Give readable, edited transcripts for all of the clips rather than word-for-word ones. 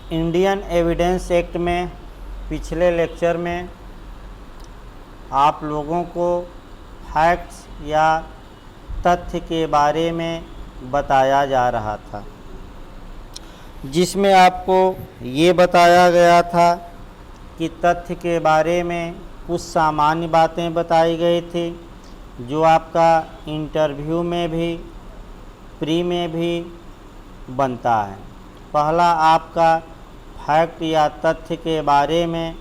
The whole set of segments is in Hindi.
इंडियन एविडेंस एक्ट में पिछले लेक्चर में आप लोगों को फैक्ट्स या तथ्य के बारे में बताया जा रहा था, जिसमें आपको ये बताया गया था कि तथ्य के बारे में कुछ सामान्य बातें बताई गई थी जो आपका इंटरव्यू में भी प्री में भी बनता है। पहला आपका फैक्ट या तथ्य के बारे में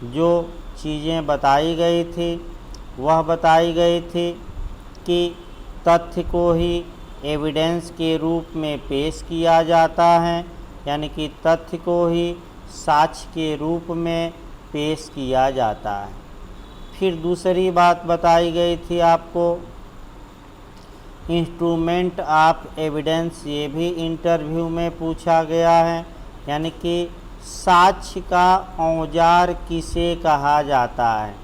जो चीज़ें बताई गई थी वह बताई गई थी कि तथ्य को ही एविडेंस के रूप में पेश किया जाता है, यानी कि तथ्य को ही साक्ष्य के रूप में पेश किया जाता है। फिर दूसरी बात बताई गई थी आपको इंस्ट्रूमेंट ऑफ एविडेंस, ये भी इंटरव्यू में पूछा गया है, यानी कि साक्ष्य का औजार किसे कहा जाता है।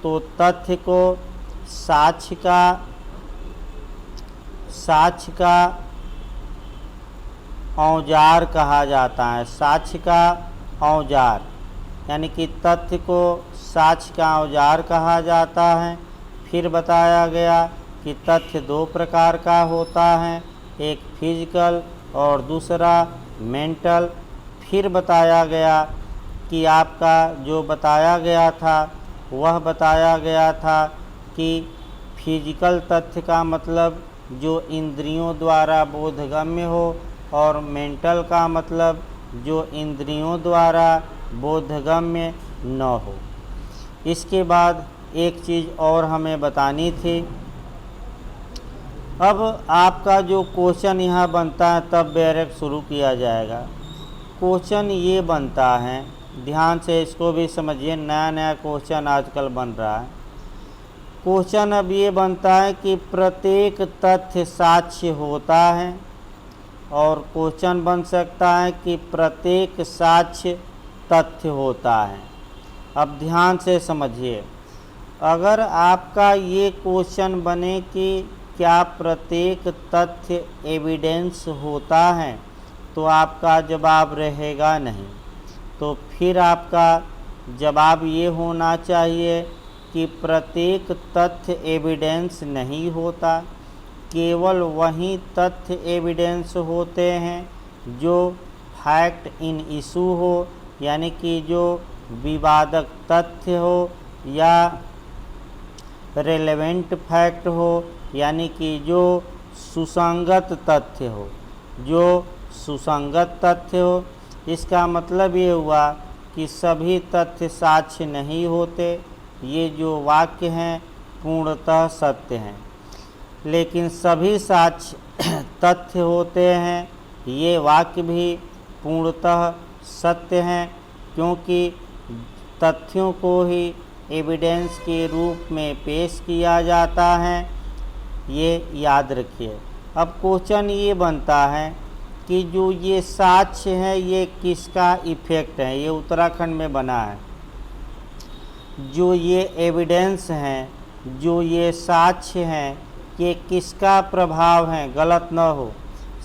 तो तथ्य को साक्ष्य का औजार कहा जाता है। साक्ष्य का औजार यानी कि तथ्य को साक्ष्य का औजार कहा जाता है। फिर बताया गया कि तथ्य दो प्रकार का होता है, एक फिजिकल और दूसरा मेंटल। फिर बताया गया कि आपका जो बताया गया था वह बताया गया था कि फिजिकल तथ्य का मतलब जो इंद्रियों द्वारा बोधगम्य हो और मेंटल का मतलब जो इंद्रियों द्वारा बोधगम्य न हो। इसके बाद एक चीज़ और हमें बतानी थी। अब आपका जो क्वेश्चन यहाँ बनता है तब डायरेक्ट शुरू किया जाएगा। क्वेश्चन ये बनता है, ध्यान से इसको भी समझिए, नया नया क्वेश्चन आजकल बन रहा है। क्वेश्चन अब ये बनता है कि प्रत्येक तथ्य साक्ष्य होता है, और क्वेश्चन बन सकता है कि प्रत्येक साक्ष्य तथ्य होता है। अब ध्यान से समझिए, अगर आपका ये क्वेश्चन बने कि क्या प्रत्येक तथ्य एविडेंस होता है तो आपका जवाब रहेगा नहीं। तो फिर आपका जवाब ये होना चाहिए कि प्रत्येक तथ्य एविडेंस नहीं होता, केवल वही तथ्य एविडेंस होते हैं जो फैक्ट इन इशू हो, यानी कि जो विवादक तथ्य हो या रेलेवेंट फैक्ट हो, यानी कि जो सुसंगत तथ्य हो, जो सुसंगत तथ्य हो। इसका मतलब ये हुआ कि सभी तथ्य साक्ष्य नहीं होते। ये जो वाक्य हैं पूर्णतः सत्य हैं, लेकिन सभी साक्ष्य तथ्य होते हैं, ये वाक्य भी पूर्णतः सत्य हैं, क्योंकि तथ्यों को ही एविडेंस के रूप में पेश किया जाता है। ये याद रखिए। अब क्वेश्चन ये बनता है कि जो ये साक्ष्य है ये किसका इफेक्ट है। ये उत्तराखंड में बना है। जो ये एविडेंस हैं, जो ये साक्ष्य हैं, ये किसका प्रभाव है, गलत न हो।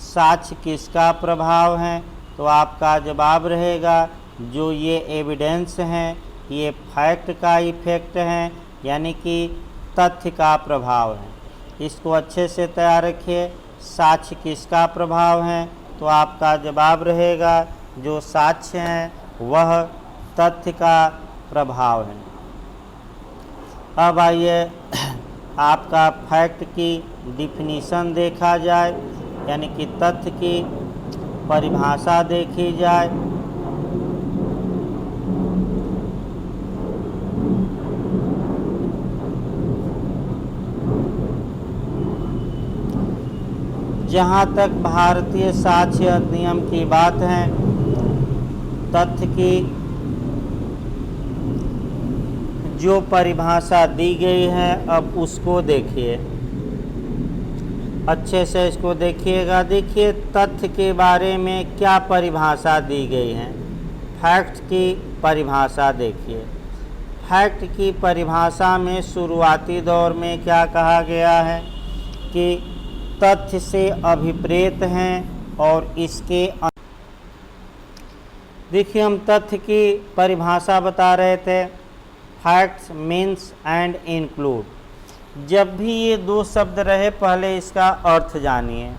साक्ष्य किसका प्रभाव है, तो आपका जवाब रहेगा जो ये एविडेंस हैं ये फैक्ट का इफेक्ट है, यानी कि तथ्य का प्रभाव है। इसको अच्छे से तैयार रखिए। साक्ष्य किसका प्रभाव है, तो आपका जवाब रहेगा जो साक्ष्य हैं वह तथ्य का प्रभाव है। अब आइए आपका फैक्ट की डिफिनीशन देखा जाए, यानी कि तथ्य की परिभाषा देखी जाए। जहाँ तक भारतीय साक्ष्य अधिनियम की बात है, तथ्य की जो परिभाषा दी गई है अब उसको देखिए, अच्छे से इसको देखिएगा। देखिए तथ्य के बारे में क्या परिभाषा दी गई है। फैक्ट की परिभाषा देखिए। फैक्ट की परिभाषा में शुरुआती दौर में क्या कहा गया है कि तथ्य से अभिप्रेत हैं और इसके देखिए हम तथ्य की परिभाषा बता रहे थे, फैक्ट्स, मीन्स एंड इंक्लूड। जब भी ये दो शब्द रहे पहले इसका अर्थ जानिए।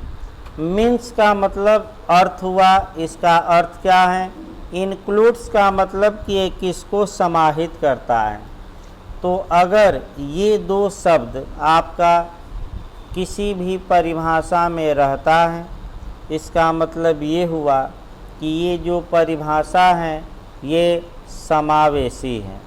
मीन्स का मतलब अर्थ हुआ, इसका अर्थ क्या है। इंक्लूड्स का मतलब कि ये किसको समाहित करता है। तो अगर ये दो शब्द आपका किसी भी परिभाषा में रहता है, इसका मतलब ये हुआ कि ये जो परिभाषा है ये समावेशी है।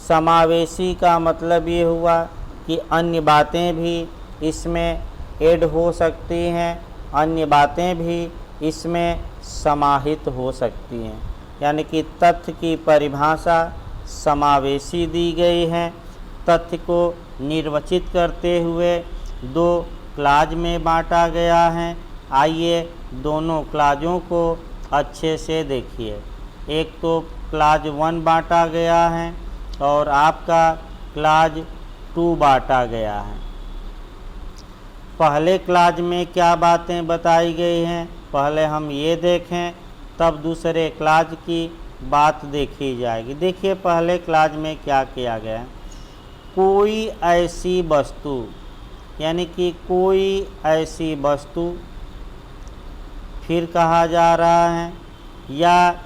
समावेशी का मतलब ये हुआ कि अन्य बातें भी इसमें ऐड हो सकती हैं, अन्य बातें भी इसमें समाहित हो सकती हैं। यानी कि तथ्य की परिभाषा समावेशी दी गई है। तथ्य को निर्वचित करते हुए दो क्लाज में बांटा गया है। आइए दोनों क्लाजों को अच्छे से देखिए। एक तो क्लाज 1 बांटा गया है और आपका क्लाज 2 बांटा गया है। पहले क्लाज में क्या बातें बताई गई हैं पहले हम ये देखें, तब दूसरे क्लाज की बात देखी जाएगी। देखिए पहले क्लाज में क्या किया गया है। कोई ऐसी वस्तु, यानी कि कोई ऐसी वस्तु, फिर कहा जा रहा है, या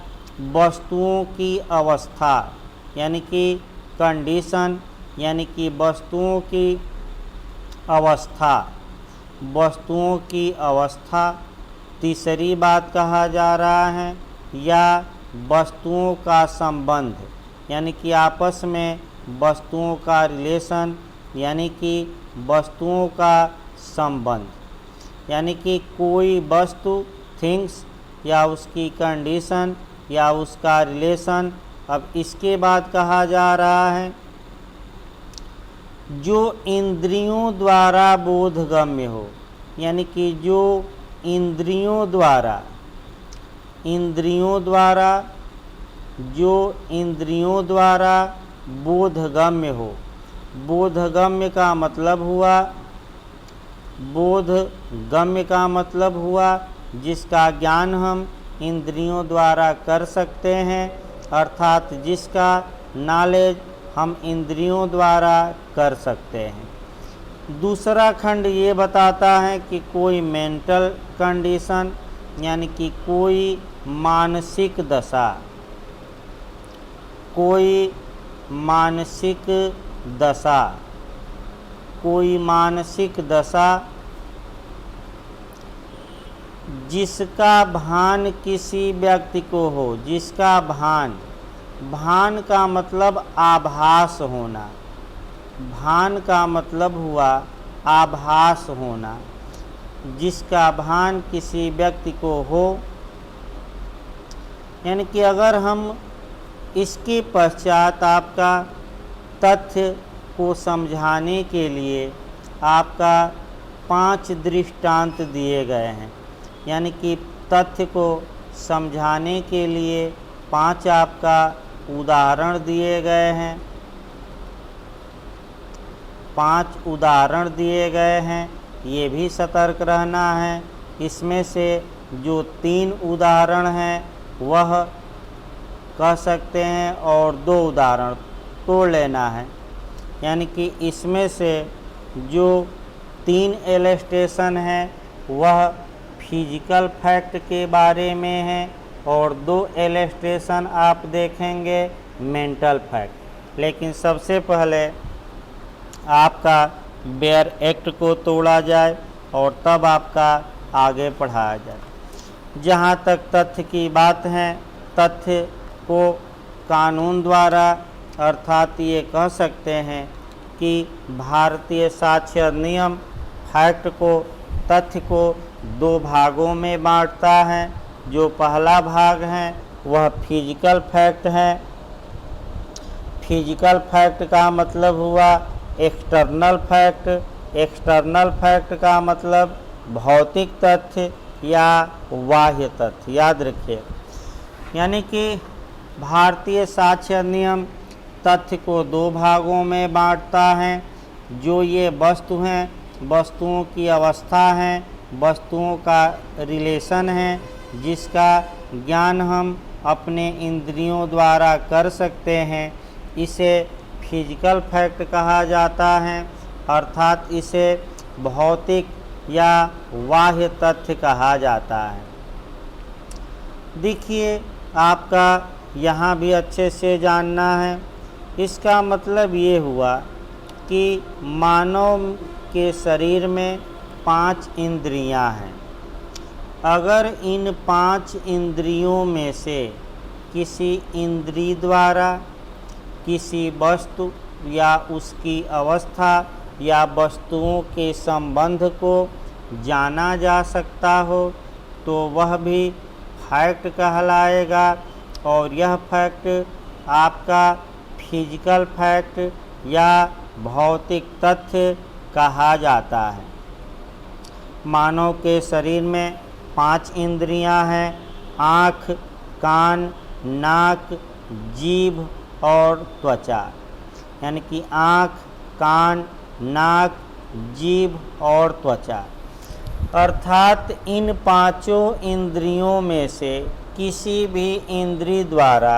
वस्तुओं की अवस्था, यानी कि कंडीशन, यानी कि वस्तुओं की अवस्था, वस्तुओं की अवस्था। तीसरी बात कहा जा रहा है, या वस्तुओं का संबंध, यानी कि आपस में वस्तुओं का रिलेशन, यानी कि वस्तुओं का संबंध। यानी कि कोई वस्तु, थिंग्स, या उसकी कंडीशन या उसका रिलेशन। अब इसके बाद कहा जा रहा है जो इंद्रियों द्वारा बोधगम्य हो, यानी कि जो इंद्रियों द्वारा बोधगम्य हो। बोधगम्य का मतलब हुआ जिसका ज्ञान हम इंद्रियों द्वारा कर सकते हैं, अर्थात जिसका नॉलेज हम इंद्रियों द्वारा कर सकते हैं। दूसरा खंड ये बताता है कि कोई मेंटल कंडीशन, यानी कि कोई मानसिक दशा, कोई मानसिक दशा जिसका भान किसी व्यक्ति को हो। जिसका भान का मतलब आभास होना। भान का मतलब हुआ आभास होना। जिसका भान किसी व्यक्ति को हो, यानी कि अगर हम इसके पश्चात आपका तथ्य को समझाने के लिए आपका 5 दृष्टांत दिए गए हैं। यानी कि तथ्य को समझाने के लिए 5 आपका उदाहरण दिए गए हैं। 5 उदाहरण दिए गए हैं, ये भी सतर्क रहना है। इसमें से जो 3 उदाहरण हैं वह कह सकते हैं और 2 उदाहरण तोड़ लेना है। यानी कि इसमें से जो 3 इलस्ट्रेशन है वह फिजिकल फैक्ट के बारे में है और 2 इलस्ट्रेशन आप देखेंगे मेंटल फैक्ट। लेकिन सबसे पहले आपका बेयर एक्ट को तोड़ा जाए और तब आपका आगे पढ़ाया जाए। जहाँ तक तथ्य की बात है, तथ्य को कानून द्वारा, अर्थात ये कह सकते हैं कि भारतीय साक्ष्य अधिनियम फैक्ट को, तथ्य को 2 भागों में बांटता है। जो पहला भाग है वह फिजिकल फैक्ट है। फिजिकल फैक्ट का मतलब हुआ एक्सटर्नल फैक्ट। एक्सटर्नल फैक्ट का मतलब भौतिक तथ्य या बाह्य तथ्य, याद रखिए। यानी कि भारतीय साक्ष्य अधिनियम तथ्य को 2 भागों में बांटता है। जो ये वस्तु हैं, वस्तुओं की अवस्था है, वस्तुओं का रिलेशन है, जिसका ज्ञान हम अपने इंद्रियों द्वारा कर सकते हैं, इसे फिजिकल फैक्ट कहा जाता है, अर्थात इसे भौतिक या बाह्य तथ्य कहा जाता है। देखिए, आपका यहाँ भी अच्छे से जानना है। इसका मतलब ये हुआ कि मानव के शरीर में 5 इंद्रियां हैं। अगर इन 5 इंद्रियों में से किसी इंद्रिय द्वारा किसी वस्तु या उसकी अवस्था या वस्तुओं के संबंध को जाना जा सकता हो तो वह भी फैक्ट कहलाएगा, और यह फैक्ट आपका फिजिकल फैक्ट या भौतिक तथ्य कहा जाता है। मानव के शरीर में 5 इंद्रियां हैं: आँख, कान, नाक, जीभ और त्वचा। यानी कि आँख, कान, नाक, जीभ और त्वचा। अर्थात इन 5 इंद्रियों में से किसी भी इंद्रिय द्वारा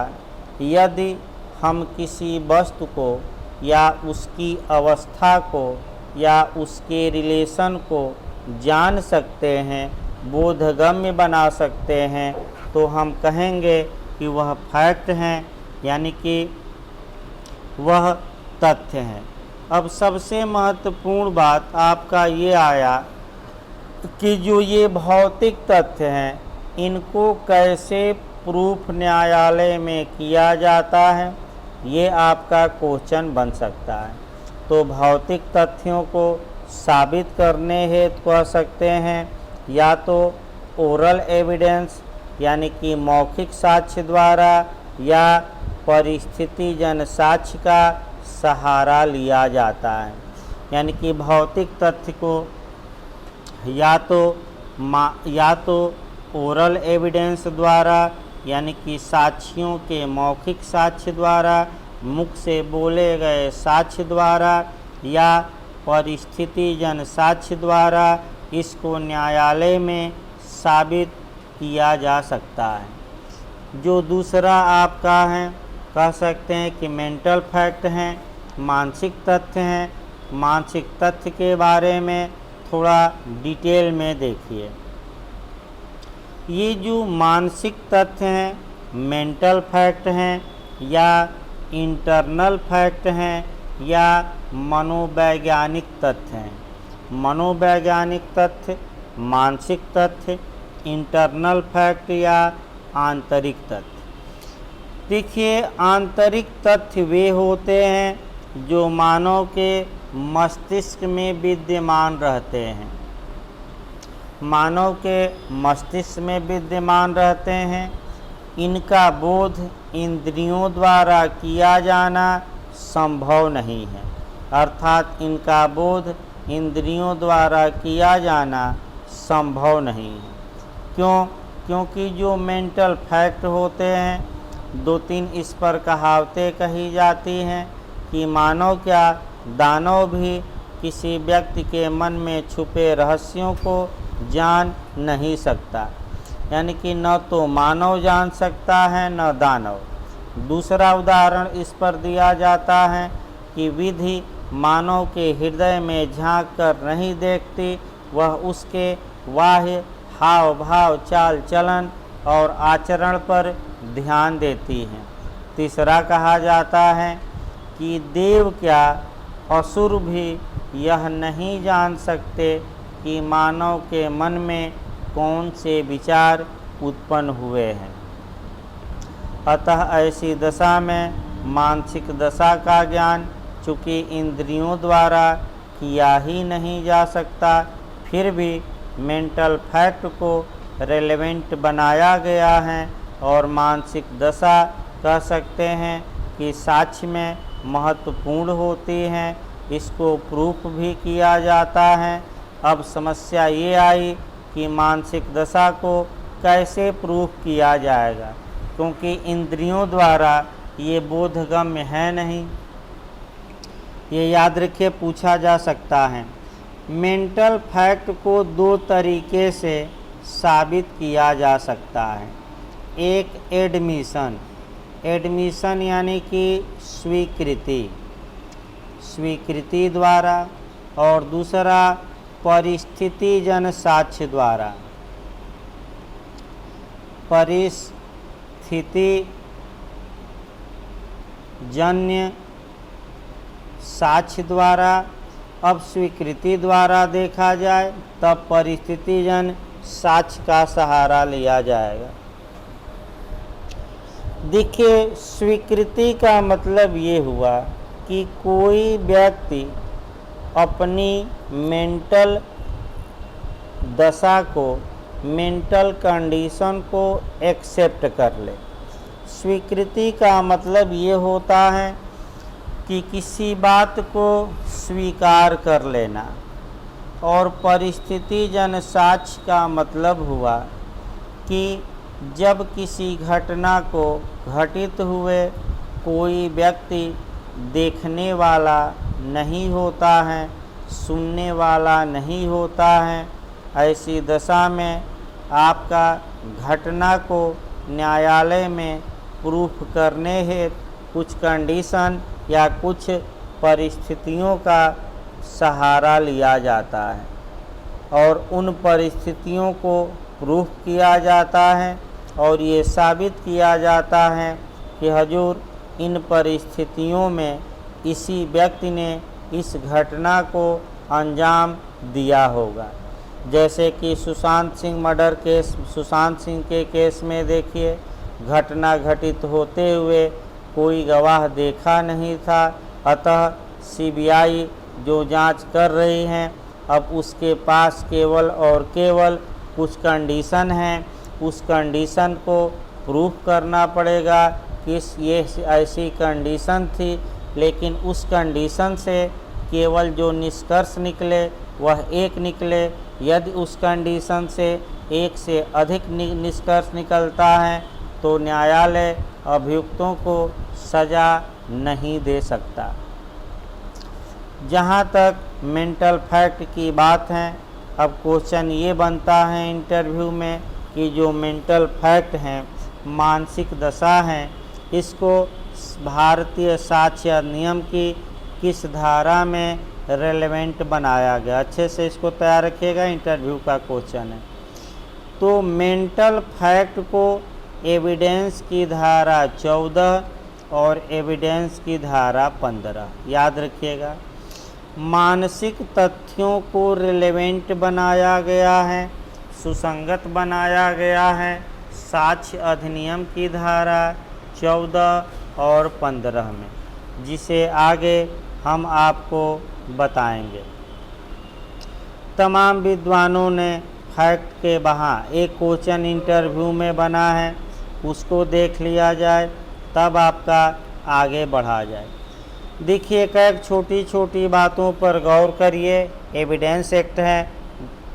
यदि हम किसी वस्तु को या उसकी अवस्था को या उसके रिलेशन को जान सकते हैं, बोधगम्य बना सकते हैं, तो हम कहेंगे कि वह फैक्ट हैं, यानी कि वह तथ्य हैं। अब सबसे महत्वपूर्ण बात आपका ये आया कि जो ये भौतिक तथ्य हैं, इनको कैसे प्रूफ न्यायालय में किया जाता है, ये आपका क्वेश्चन बन सकता है। तो भौतिक तथ्यों को साबित करने हेतु कह सकते हैं या तो ओरल एविडेंस यानी कि मौखिक साक्ष्य द्वारा या परिस्थिति जन साक्ष्य का सहारा लिया जाता है। यानी कि भौतिक तथ्य को या तो ओरल एविडेंस द्वारा यानी कि साक्षियों के मौखिक साक्ष्य द्वारा, मुख से बोले गए साक्ष्य द्वारा या परिस्थिति जन साक्ष्य द्वारा इसको न्यायालय में साबित किया जा सकता है। जो दूसरा आपका है, कह सकते हैं कि मेंटल फैक्ट हैं, मानसिक तथ्य हैं। मानसिक तथ्य के बारे में थोड़ा डिटेल में देखिए। ये जो मानसिक तथ्य हैं, मेंटल फैक्ट हैं या इंटरनल फैक्ट हैं या मनोवैज्ञानिक तथ्य हैं। मनोवैज्ञानिक तथ्य, मानसिक तथ्य, इंटरनल फैक्ट या आंतरिक तथ्य। देखिए, आंतरिक तथ्य वे होते हैं जो मानव के मस्तिष्क में विद्यमान रहते हैं। मानव के मस्तिष्क में विद्यमान रहते हैं। इनका बोध इंद्रियों द्वारा किया जाना संभव नहीं है, अर्थात इनका बोध इंद्रियों द्वारा किया जाना संभव नहीं है। क्यों? क्योंकि जो मेंटल फैक्ट होते हैं, 2-3 इस पर कहावतें कही जाती हैं कि मानव क्या, दानव भी किसी व्यक्ति के मन में छुपे रहस्यों को जान नहीं सकता। यानी कि न तो मानव जान सकता है न दानव। दूसरा उदाहरण इस पर दिया जाता है कि विधि मानव के हृदय में झांक कर नहीं देखती, वह उसके बाह्य हाव भाव, चाल चलन और आचरण पर ध्यान देती है। तीसरा कहा जाता है कि देव क्या, असुर भी यह नहीं जान सकते कि मानव के मन में कौन से विचार उत्पन्न हुए हैं। अतः ऐसी दशा में मानसिक दशा का ज्ञान चूँकि इंद्रियों द्वारा किया ही नहीं जा सकता, फिर भी मेंटल फैक्ट को रेलेवेंट बनाया गया है और मानसिक दशा कह सकते हैं कि साक्ष्य में महत्वपूर्ण होती हैं। इसको प्रूफ भी किया जाता है। अब समस्या ये आई कि मानसिक दशा को कैसे प्रूफ किया जाएगा, क्योंकि इंद्रियों द्वारा ये बोधगम्य है नहीं। ये याद रखिए, पूछा जा सकता है। मेंटल फैक्ट को 2 तरीके से साबित किया जा सकता है। एक एडमिशन, एडमिशन यानी कि स्वीकृति, स्वीकृति द्वारा, और दूसरा परिस्थिति जन साक्ष्य द्वारा, परिस्थिति जन्य साक्ष्य द्वारा। अब स्वीकृति द्वारा देखा जाए तब परिस्थिति जन साक्ष्य का सहारा लिया जाएगा। देखिए, स्वीकृति का मतलब ये हुआ कि कोई व्यक्ति अपनी मेंटल दशा को, मेंटल कंडीशन को एक्सेप्ट कर ले। स्वीकृति का मतलब ये होता है कि किसी बात को स्वीकार कर लेना। और परिस्थिति जन साक्ष्य का मतलब हुआ कि जब किसी घटना को घटित हुए कोई व्यक्ति देखने वाला नहीं होता है, सुनने वाला नहीं होता है, ऐसी दशा में आपका घटना को न्यायालय में प्रूफ करने हेतु कुछ कंडीशन या कुछ परिस्थितियों का सहारा लिया जाता है और उन परिस्थितियों को प्रूफ किया जाता है और ये साबित किया जाता है कि हजूर इन परिस्थितियों में इसी व्यक्ति ने इस घटना को अंजाम दिया होगा। जैसे कि सुशांत सिंह मर्डर केस, सुशांत सिंह के केस में देखिए, घटना घटित होते हुए कोई गवाह देखा नहीं था, अतः सीबीआई जो जांच कर रही हैं अब उसके पास केवल और केवल कुछ कंडीशन हैं, उस कंडीशन को प्रूफ करना पड़ेगा कि ये ऐसी कंडीशन थी। लेकिन उस कंडीशन से केवल जो निष्कर्ष निकले वह एक निकले। यदि उस कंडीशन से एक से अधिक निष्कर्ष निकलता है तो न्यायालय अभियुक्तों को सज़ा नहीं दे सकता। जहाँ तक मेंटल फैक्ट की बात है, अब क्वेश्चन ये बनता है इंटरव्यू में कि जो मेंटल फैक्ट हैं, मानसिक दशा हैं, इसको भारतीय साक्ष्य अधिनियम की किस धारा में रेलेवेंट बनाया गया। अच्छे से इसको तैयार रखिएगा, इंटरव्यू का क्वेश्चन है। तो मेंटल फैक्ट को एविडेंस की धारा 14 और एविडेंस की धारा 15 याद रखिएगा। मानसिक तथ्यों को रिलेवेंट बनाया गया है, सुसंगत बनाया गया है साक्ष्य अधिनियम की धारा 14 और 15 में, जिसे आगे हम आपको बताएंगे। तमाम विद्वानों ने फैक्ट के वहाँ एक क्वेश्चन इंटरव्यू में बना है, उसको देख लिया जाए तब आपका आगे बढ़ा जाए। देखिए, कई छोटी छोटी बातों पर गौर करिए। एविडेंस एक्ट है,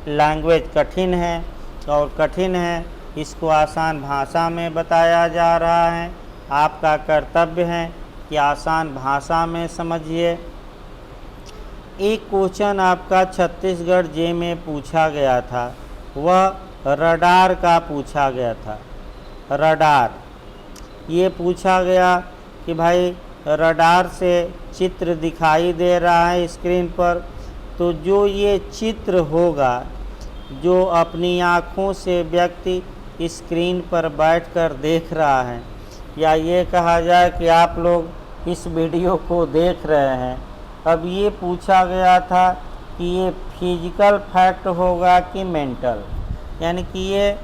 लैंग्वेज कठिन है और कठिन है, इसको आसान भाषा में बताया जा रहा है। आपका कर्तव्य है कि आसान भाषा में समझिए। एक क्वेश्चन आपका छत्तीसगढ़ जे में पूछा गया था, वह रडार का पूछा गया था। रडार ये पूछा गया कि भाई रडार से चित्र दिखाई दे रहा है स्क्रीन पर, तो जो ये चित्र होगा, जो अपनी आँखों से व्यक्ति स्क्रीन पर बैठकर देख रहा है, या ये कहा जाए कि आप लोग इस वीडियो को देख रहे हैं, अब ये पूछा गया था कि ये फिजिकल फैक्ट होगा कि मेंटल, यानी कि ये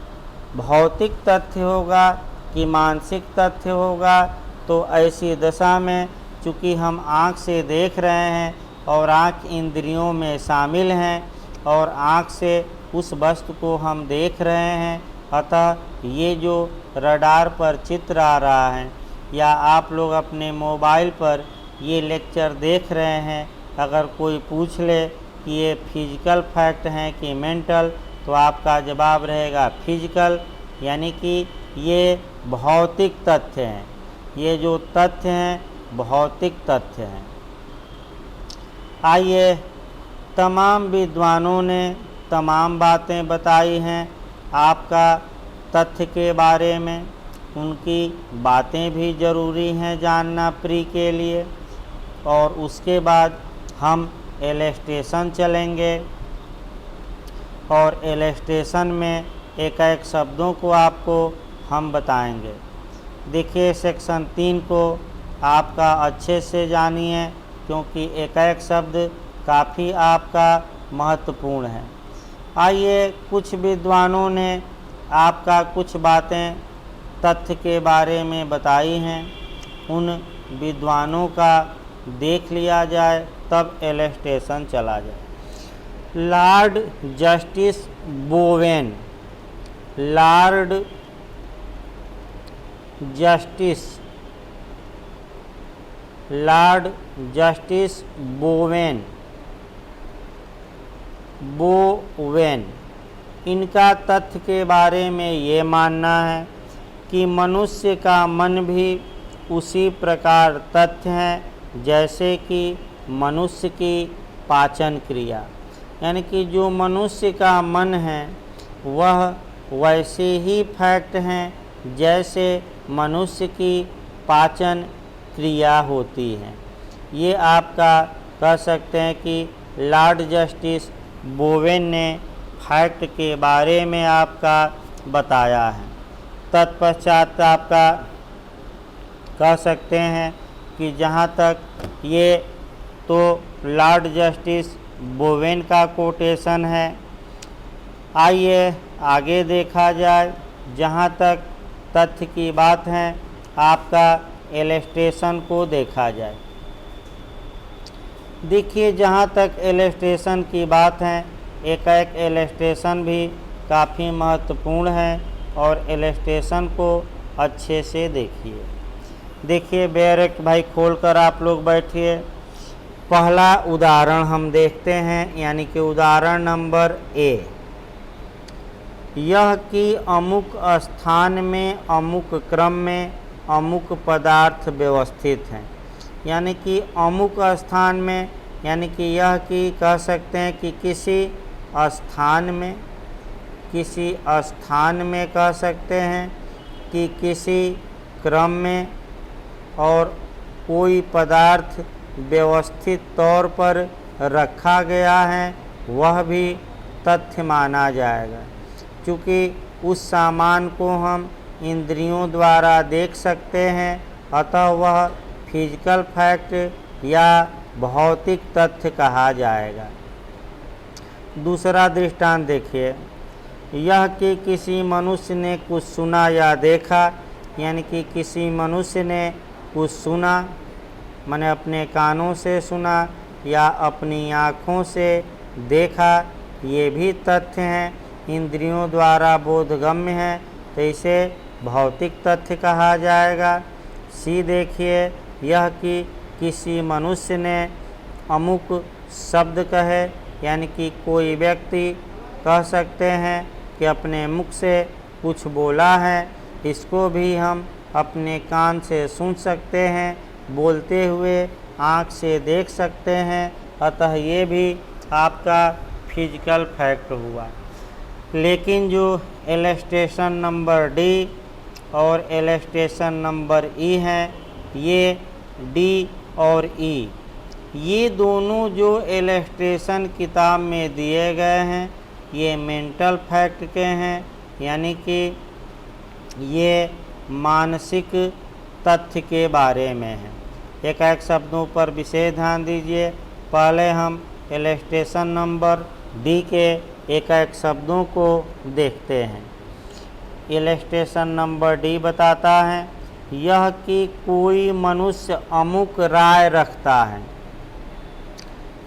भौतिक तथ्य होगा कि मानसिक तथ्य होगा। तो ऐसी दशा में चूँकि हम आँख से देख रहे हैं और आँख इंद्रियों में शामिल हैं और आँख से उस वस्तु को हम देख रहे हैं, अतः ये जो रडार पर चित्र आ रहा है या आप लोग अपने मोबाइल पर ये लेक्चर देख रहे हैं, अगर कोई पूछ ले कि ये फिजिकल फैक्ट हैं कि मेंटल, तो आपका जवाब रहेगा फिजिकल, यानी कि ये भौतिक तथ्य हैं। ये जो तथ्य हैं भौतिक तथ्य हैं। आइए, तमाम विद्वानों ने तमाम बातें बताई हैं आपका तथ्य के बारे में। उनकी बातें भी ज़रूरी हैं जानना प्री के लिए। और उसके बाद हम इलस्ट्रेशन चलेंगे और इलस्ट्रेशन में एक एक शब्दों को आपको हम बताएंगे। देखिए सेक्शन 3 को आपका अच्छे से जानिए, क्योंकि एक एक शब्द काफ़ी आपका महत्वपूर्ण है। आइए, कुछ विद्वानों ने आपका कुछ बातें तथ्य के बारे में बताई हैं, उन विद्वानों का देख लिया जाए, तब इलस्ट्रेशन चला जाए। Lord justice Bowen, Lord justice Bowen, इनका तथ्य के बारे में ये मानना है कि मनुष्य का मन भी उसी प्रकार तथ्य है जैसे कि मनुष्य की पाचन क्रिया। यानी कि जो मनुष्य का मन है वह वैसे ही फैक्ट हैं जैसे मनुष्य की पाचन क्रिया होती है। ये आपका कह सकते हैं कि लॉर्ड जस्टिस बोवेन ने फैक्ट के बारे में आपका बताया है। तत्पश्चात आपका कह सकते हैं कि जहाँ तक ये तो लॉर्ड जस्टिस बोवेन का कोटेशन है। आइए आगे देखा जाए। जहाँ तक तथ्य की बात है, आपका इलस्ट्रेशन को देखा जाए। देखिए, जहाँ तक इलस्ट्रेशन की बात है, एक एक इलस्ट्रेशन भी काफ़ी महत्वपूर्ण है और इलस्ट्रेशन को अच्छे से देखिए। देखिए डायरेक्ट भाई खोलकर आप लोग बैठिए। पहला उदाहरण हम देखते हैं, यानी कि उदाहरण नंबर ए। यह कि अमुक स्थान में अमुक क्रम में अमुक पदार्थ व्यवस्थित हैं। यानी कि अमुक स्थान में, यानी कि यह कि कह सकते हैं कि किसी स्थान में कह सकते हैं कि किसी क्रम में, और कोई पदार्थ व्यवस्थित तौर पर रखा गया है, वह भी तथ्य माना जाएगा। क्योंकि उस सामान को हम इंद्रियों द्वारा देख सकते हैं, अतः वह फिजिकल फैक्ट या भौतिक तथ्य कहा जाएगा। दूसरा दृष्टांत देखिए। यह कि किसी मनुष्य ने कुछ सुना या देखा, यानी कि किसी मनुष्य ने कुछ सुना, माने अपने कानों से सुना या अपनी आँखों से देखा, ये भी तथ्य हैं, इंद्रियों द्वारा बोधगम्य है, तो इसे भौतिक तथ्य कहा जाएगा। सी देखिए। यह कि किसी मनुष्य ने अमुक शब्द कहे, यानी कि कोई व्यक्ति कह सकते हैं कि अपने मुख से कुछ बोला है, इसको भी हम अपने कान से सुन सकते हैं, बोलते हुए आँख से देख सकते हैं, अतः ये भी आपका फिजिकल फैक्ट हुआ। लेकिन जो इलस्ट्रेशन नंबर डी और इलस्ट्रेशन नंबर ई हैं, ये डी और ई, ये दोनों जो इलस्ट्रेशन किताब में दिए गए हैं, ये मेंटल फैक्ट के हैं, यानी कि ये मानसिक तथ्य के बारे में है। एक एक शब्दों पर विशेष ध्यान दीजिए। पहले हम इलस्ट्रेशन नंबर डी के एक एक शब्दों को देखते हैं। इलस्ट्रेशन नंबर डी बताता है, यह कि कोई मनुष्य अमुक राय रखता है,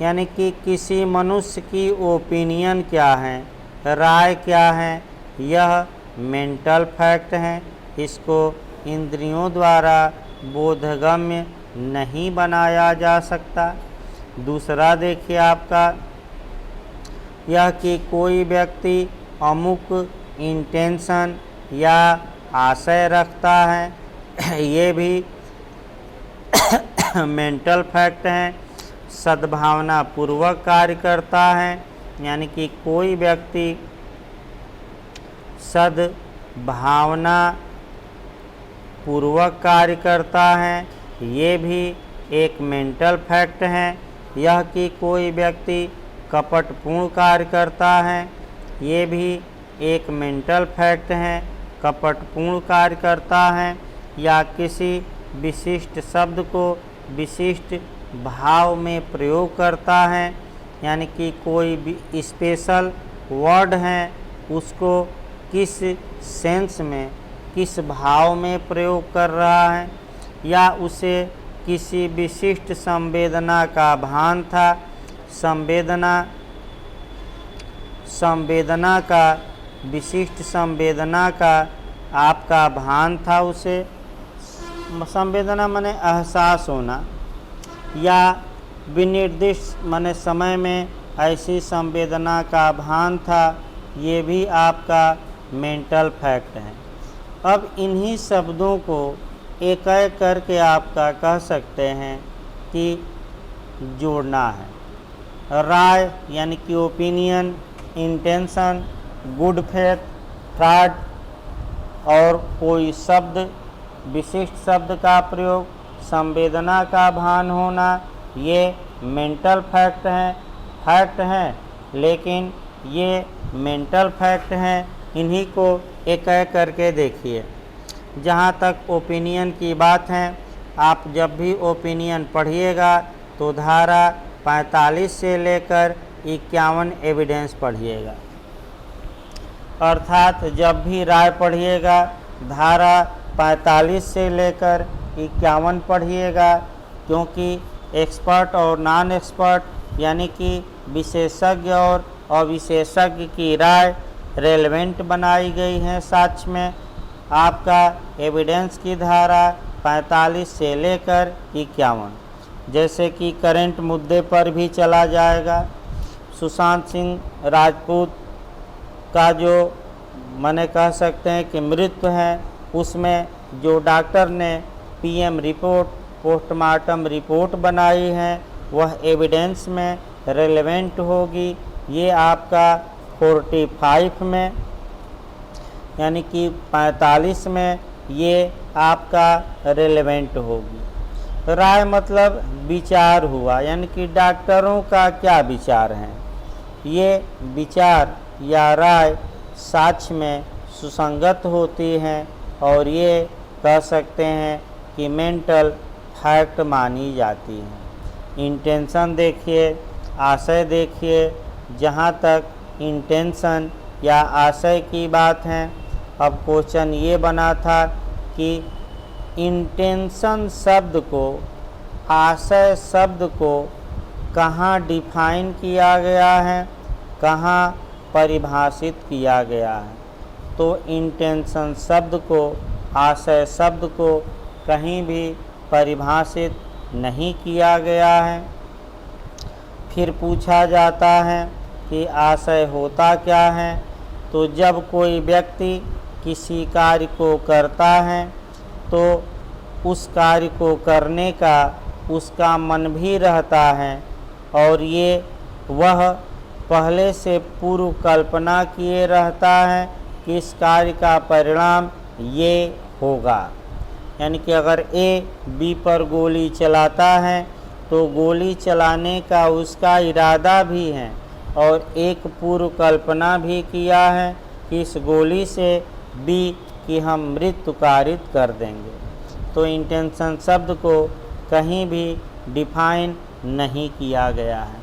यानी कि किसी मनुष्य की ओपिनियन क्या है, राय क्या है, यह मेंटल फैक्ट है, इसको इंद्रियों द्वारा बोधगम्य नहीं बनाया जा सकता। दूसरा देखिए आपका, यह कि कोई व्यक्ति अमुक इंटेंशन या आशय रखता है, ये भी मेंटल फैक्ट है, सद्भावना पूर्वक कार्य करता है, यानी कि कोई व्यक्ति सद्भावना पूर्वक कार्य करता है, ये भी एक मेंटल फैक्ट है। यह कि कोई व्यक्ति कपटपूर्ण कार्य करता है, ये भी एक मेंटल फैक्ट है। कपटपूर्ण कार्य करता है या किसी विशिष्ट शब्द को विशिष्ट भाव में प्रयोग करता है, यानी कि कोई भी स्पेशल वर्ड है उसको किस सेंस में, किस भाव में प्रयोग कर रहा है, या उसे किसी विशिष्ट संवेदना का भान था, संवेदना का, विशिष्ट संवेदना का आपका भान था, उसे संवेदना माने एहसास होना, या विनिर्दिष्ट माने समय में ऐसी संवेदना का भान था, ये भी आपका मेंटल फैक्ट है। अब इन्हीं शब्दों को एक एक करके आपका कह सकते हैं कि जोड़ना है। राय यानी कि opinion, intention, good faith, thought, और कोई शब्द, विशिष्ट शब्द का प्रयोग, संवेदना का भान होना, ये मेंटल फैक्ट हैं, लेकिन ये मेंटल फैक्ट हैं। इन्हीं को एक एक करके देखिए। जहाँ तक ओपिनियन की बात है, आप जब भी ओपिनियन पढ़िएगा तो धारा 45 से लेकर 51 एविडेंस पढ़िएगा, अर्थात जब भी राय पढ़िएगा धारा 45 से लेकर 51 पढ़िएगा, क्योंकि एक्सपर्ट और नॉन एक्सपर्ट यानी कि विशेषज्ञ और अविशेषज्ञ की राय रेलेवेंट बनाई गई है साक्ष्य में। आपका एविडेंस की धारा 45 से लेकर 51, जैसे कि करंट मुद्दे पर भी चला जाएगा। सुशांत सिंह राजपूत का जो माने कह सकते हैं कि मृत्यु है, उसमें जो डॉक्टर ने पीएम रिपोर्ट, पोस्टमार्टम रिपोर्ट बनाई है, वह एविडेंस में रेलेवेंट होगी। ये आपका 45 में यानी कि 45 में ये आपका रेलेवेंट होगी। राय मतलब विचार हुआ, यानी कि डॉक्टरों का क्या विचार है, ये विचार या राय साक्ष्य में सुसंगत होती हैं और ये कह सकते हैं कि मेंटल फैक्ट मानी जाती हैं। इंटेंशन देखिए, आशय देखिए। जहाँ तक इंटेंशन या आशय की बात है, अब क्वेश्चन ये बना था कि इंटेंशन शब्द को, आशय शब्द को कहाँ डिफाइन किया गया है, कहाँ परिभाषित किया गया है। तो इंटेंशन शब्द को, आशय शब्द को कहीं भी परिभाषित नहीं किया गया है। फिर पूछा जाता है कि आशय होता क्या है। तो जब कोई व्यक्ति किसी कार्य को करता है तो उस कार्य को करने का उसका मन भी रहता है और ये वह पहले से पूर्व कल्पना किए रहता है कि इस कार्य का परिणाम ये होगा। यानी कि अगर ए बी पर गोली चलाता है तो गोली चलाने का उसका इरादा भी है और एक पूर्व कल्पना भी किया है कि इस गोली से बी की हम मृत्यु कारित कर देंगे। तो इंटेंशन शब्द को कहीं भी डिफाइन नहीं किया गया है।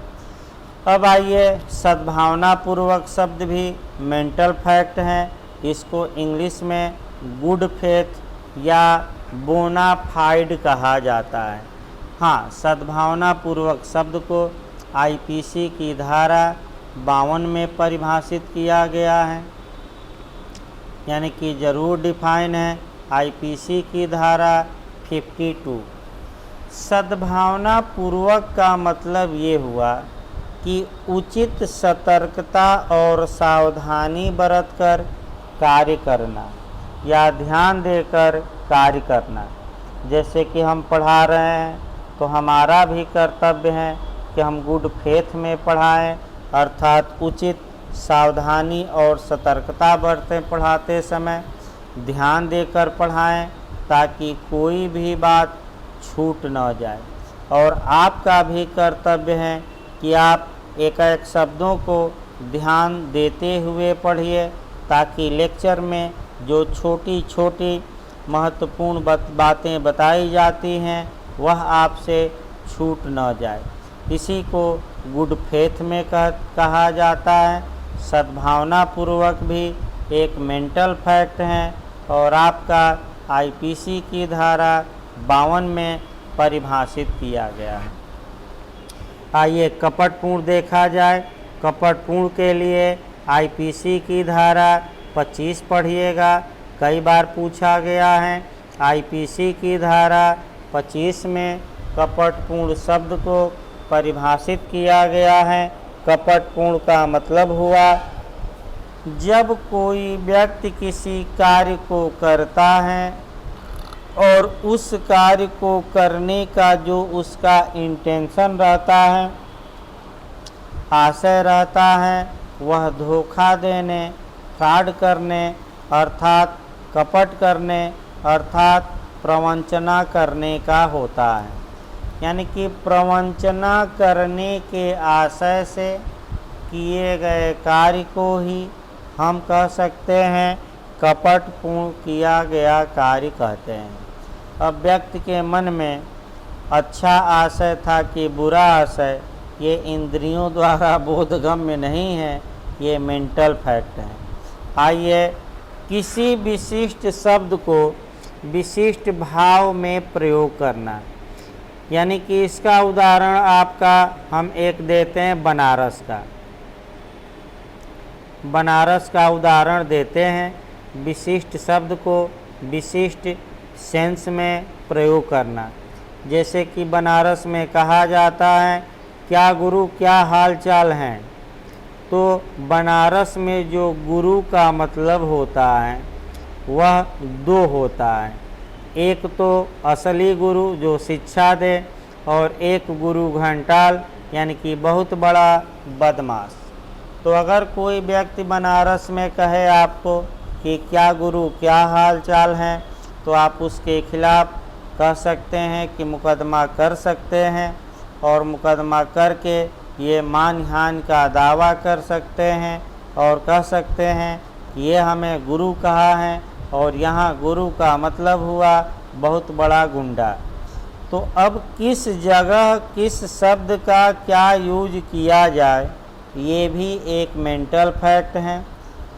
अब आइए, सद्भावनापूर्वक शब्द भी मेंटल फैक्ट है। इसको इंग्लिश में गुड फेथ या बोनाफाइड कहा जाता है। हाँ, सद्भावनापूर्वक शब्द को आईपीसी की धारा 52 में परिभाषित किया गया है, यानी कि ज़रूर डिफाइन है आईपीसी की धारा 52। सद्भावनापूर्वक का मतलब ये हुआ कि उचित सतर्कता और सावधानी बरतकर कार्य करना या ध्यान देकर कार्य करना। जैसे कि हम पढ़ा रहे हैं तो हमारा भी कर्तव्य है कि हम गुड फेथ में पढ़ाएं, अर्थात उचित सावधानी और सतर्कता बरतें, पढ़ाते समय ध्यान देकर पढ़ाएं। ताकि कोई भी बात छूट न जाए। और आपका भी कर्तव्य है कि आप एक एक शब्दों को ध्यान देते हुए पढ़िए, ताकि लेक्चर में जो छोटी छोटी महत्वपूर्ण बातें बताई जाती हैं वह आपसे छूट न जाए। इसी को गुड फेथ में कहा जाता है। सद्भावना पूर्वक भी एक मेंटल फैक्ट है और आपका आईपीसी की धारा 52 में परिभाषित किया गया है। आइए कपटपूर्ण देखा जाए। कपटपूर्ण के लिए आईपीसी की धारा 25 पढ़िएगा, कई बार पूछा गया है। आईपीसी की धारा 25 में कपटपूर्ण शब्द को परिभाषित किया गया है। कपटपूर्ण का मतलब हुआ जब कोई व्यक्ति किसी कार्य को करता है और उस कार्य को करने का जो उसका इंटेंशन रहता है, आशय रहता है, वह धोखा देने, फ्रॉड करने अर्थात कपट करने अर्थात प्रवंचना करने का होता है। यानी कि प्रवंचना करने के आशय से किए गए कार्य को ही हम कह सकते हैं कपटपूर्ण किया गया कार्य कहते हैं। अब व्यक्ति के मन में अच्छा आशय था कि बुरा आशय, ये इंद्रियों द्वारा बोधगम्य नहीं है, ये मेंटल फैक्ट है। आइए किसी विशिष्ट शब्द को विशिष्ट भाव में प्रयोग करना, यानी कि इसका उदाहरण आपका हम एक देते हैं बनारस का। बनारस का उदाहरण देते हैं। विशिष्ट शब्द को विशिष्ट सेंस में प्रयोग करना। जैसे कि बनारस में कहा जाता है क्या गुरु क्या हाल चाल हैं, तो बनारस में जो गुरु का मतलब होता है वह दो होता है। एक तो असली गुरु जो शिक्षा दे और एक गुरु घंटाल यानी कि बहुत बड़ा बदमाश। तो अगर कोई व्यक्ति बनारस में कहे आपको कि क्या गुरु क्या हाल चाल हैं, तो आप उसके खिलाफ कह सकते हैं कि मुकदमा कर सकते हैं और मुकदमा करके ये मानहानि का दावा कर सकते हैं और कह सकते हैं ये हमें गुरु कहा है और यहाँ गुरु का मतलब हुआ बहुत बड़ा गुंडा। तो अब किस जगह किस शब्द का क्या यूज किया जाए, ये भी एक मेंटल फैक्ट है।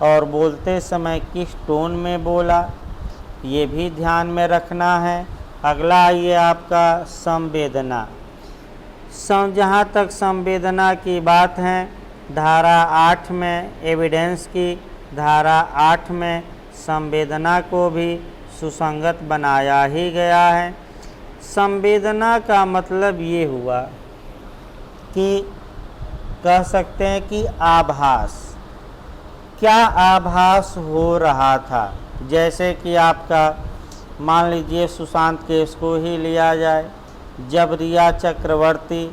और बोलते समय किस टोन में बोला, ये भी ध्यान में रखना है। अगला ये आपका संवेदना। जहाँ तक संवेदना की बात है, धारा 8 में एविडेंस की धारा 8 में संवेदना को भी सुसंगत बनाया ही गया है। संवेदना का मतलब ये हुआ कि कह सकते हैं कि आभास, क्या आभास हो रहा था। जैसे कि आपका मान लीजिए सुशांत केस को ही लिया जाए। जब रिया चक्रवर्ती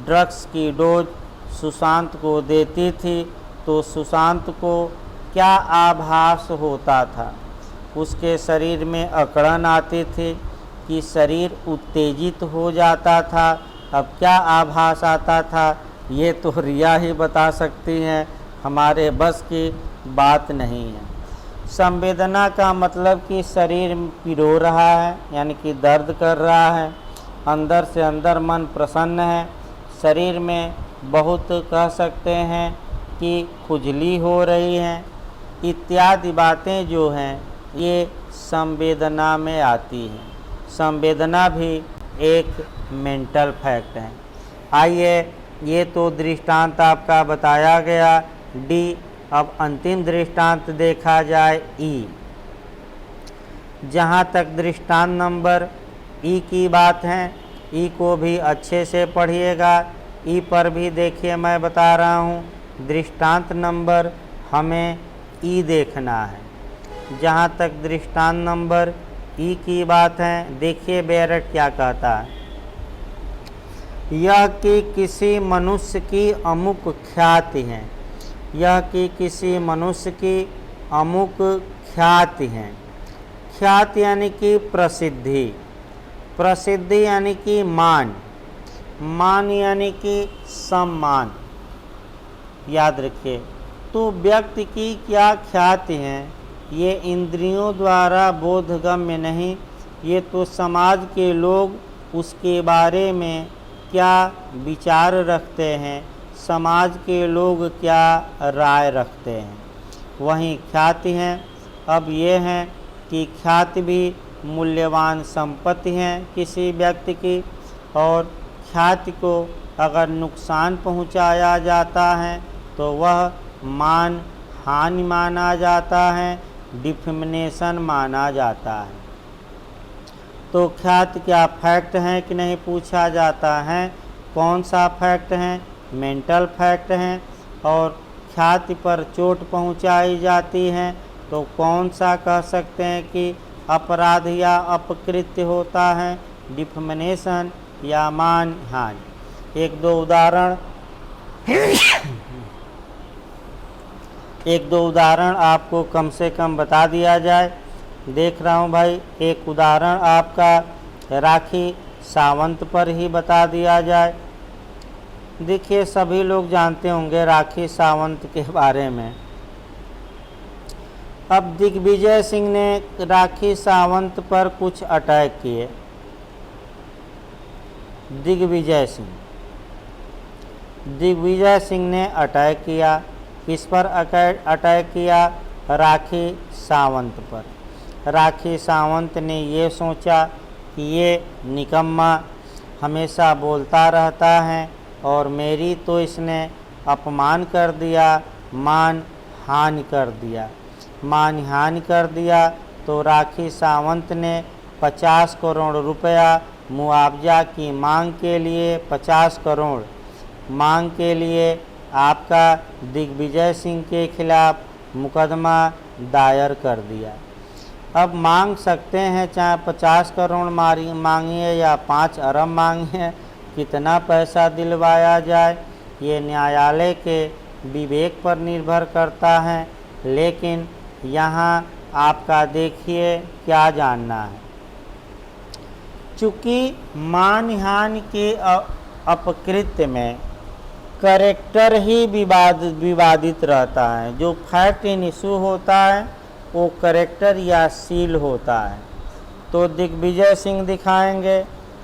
ड्रग्स की डोज सुशांत को देती थी तो सुशांत को क्या आभास होता था, उसके शरीर में अकड़न आती थी कि शरीर उत्तेजित हो जाता था। अब क्या आभास आता था ये तो रिया ही बता सकती हैं, हमारे बस की बात नहीं है। संवेदना का मतलब कि शरीर पिरो रहा है यानी कि दर्द कर रहा है, अंदर से अंदर मन प्रसन्न है, शरीर में बहुत कह सकते हैं कि खुजली हो रही है, इत्यादि बातें जो हैं ये संवेदना में आती हैं। संवेदना भी एक मेंटल फैक्ट है। आइए ये तो दृष्टांत आपका बताया गया डी। अब अंतिम दृष्टांत देखा जाए ई। जहाँ तक दृष्टांत नंबर ई की बात है, ई को भी अच्छे से पढ़िएगा। ई पर भी देखिए मैं बता रहा हूँ दृष्टांत नंबर हमें ई देखना है। जहाँ तक दृष्टांत नंबर ई की बात है, देखिए बेरट क्या कहता है। यह कि किसी मनुष्य की अमुक ख्याति है, यह कि किसी मनुष्य की अमुक ख्याति है। ख्याति यानी कि प्रसिद्धि, प्रसिद्धि यानी कि मान, मान यानी कि सम्मान। याद रखिए, तो व्यक्ति की क्या ख्याति है ये इंद्रियों द्वारा बोधगम्य नहीं, ये तो समाज के लोग उसके बारे में क्या विचार रखते हैं, समाज के लोग क्या राय रखते हैं, वहीं ख्याति है। अब ये है कि ख्याति भी मूल्यवान संपत्ति है किसी व्यक्ति की, और ख्याति को अगर नुकसान पहुंचाया जाता है तो वह मान हानि माना जाता है, डिफेमेशन माना जाता है। तो ख्याति क्या फैक्ट है कि नहीं पूछा जाता है, कौन सा फैक्ट है, मेंटल फैक्ट है। और ख्याति पर चोट पहुंचाई जाती है तो कौन सा कह सकते हैं कि अपराध या अपकृत्य होता है, डिफेमेशन या मान हानि। एक दो उदाहरण आपको कम से कम बता दिया जाए। देख रहा हूँ भाई, एक उदाहरण आपका राखी सावंत पर ही बता दिया जाए। देखिए, सभी लोग जानते होंगे राखी सावंत के बारे में। अब दिग्विजय सिंह ने राखी सावंत पर कुछ अटैक किए। दिग्विजय सिंह ने अटैक किया। किस पर अटैक किया? राखी सावंत पर। राखी सावंत ने ये सोचा कि ये निकम्मा हमेशा बोलता रहता है और मेरी तो इसने अपमान कर दिया, मान हानि कर दिया। मान हानि कर दिया तो राखी सावंत ने 50 करोड़ रुपया मुआवजा की मांग के लिए, 50 करोड़ मांग के लिए आपका दिग्विजय सिंह के खिलाफ मुकदमा दायर कर दिया। अब मांग सकते हैं, चाहे 50 करोड़ मांगिए या 5 अरब मांगिए, कितना पैसा दिलवाया जाए ये न्यायालय के विवेक पर निर्भर करता है। लेकिन यहाँ आपका देखिए क्या जानना है। चूँकि मानहानि के अपकृत्य में करेक्टर ही विवादित रहता है, जो फैक्ट इन इशू होता है वो करेक्टर या सील होता है। तो दिग्विजय सिंह दिखाएंगे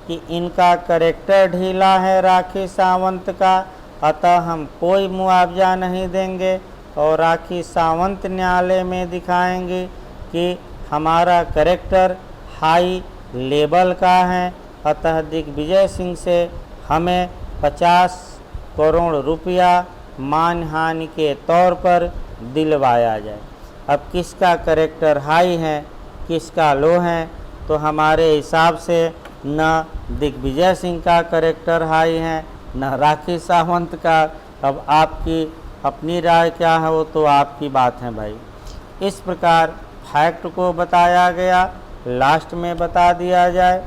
कि इनका करेक्टर ढीला है राखी सावंत का, अतः हम कोई मुआवजा नहीं देंगे। और राखी सावंत न्यायालय में दिखाएंगे कि हमारा करेक्टर हाई लेवल का है, अतः दिग्विजय सिंह से हमें 50 करोड़ रुपया मानहानि के तौर पर दिलवाया जाए। अब किसका करेक्टर हाई है, किसका लो है? तो हमारे हिसाब से न दिग्विजय सिंह का करेक्टर हाई है, न राखी सावंत का। अब आपकी अपनी राय क्या है वो तो आपकी बात है भाई। इस प्रकार फैक्ट को बताया गया, लास्ट में बता दिया जाए।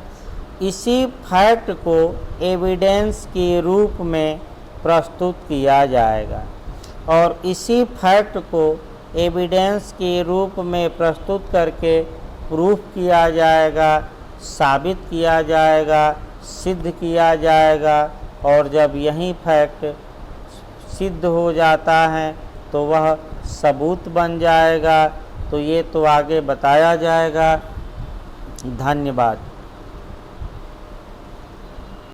इसी फैक्ट को एविडेंस के रूप में प्रस्तुत किया जाएगा और इसी फैक्ट को एविडेंस के रूप में प्रस्तुत करके प्रूफ किया जाएगा, साबित किया जाएगा, सिद्ध किया जाएगा। और जब यही फैक्ट सिद्ध हो जाता है तो वह सबूत बन जाएगा। तो ये तो आगे बताया जाएगा। धन्यवाद।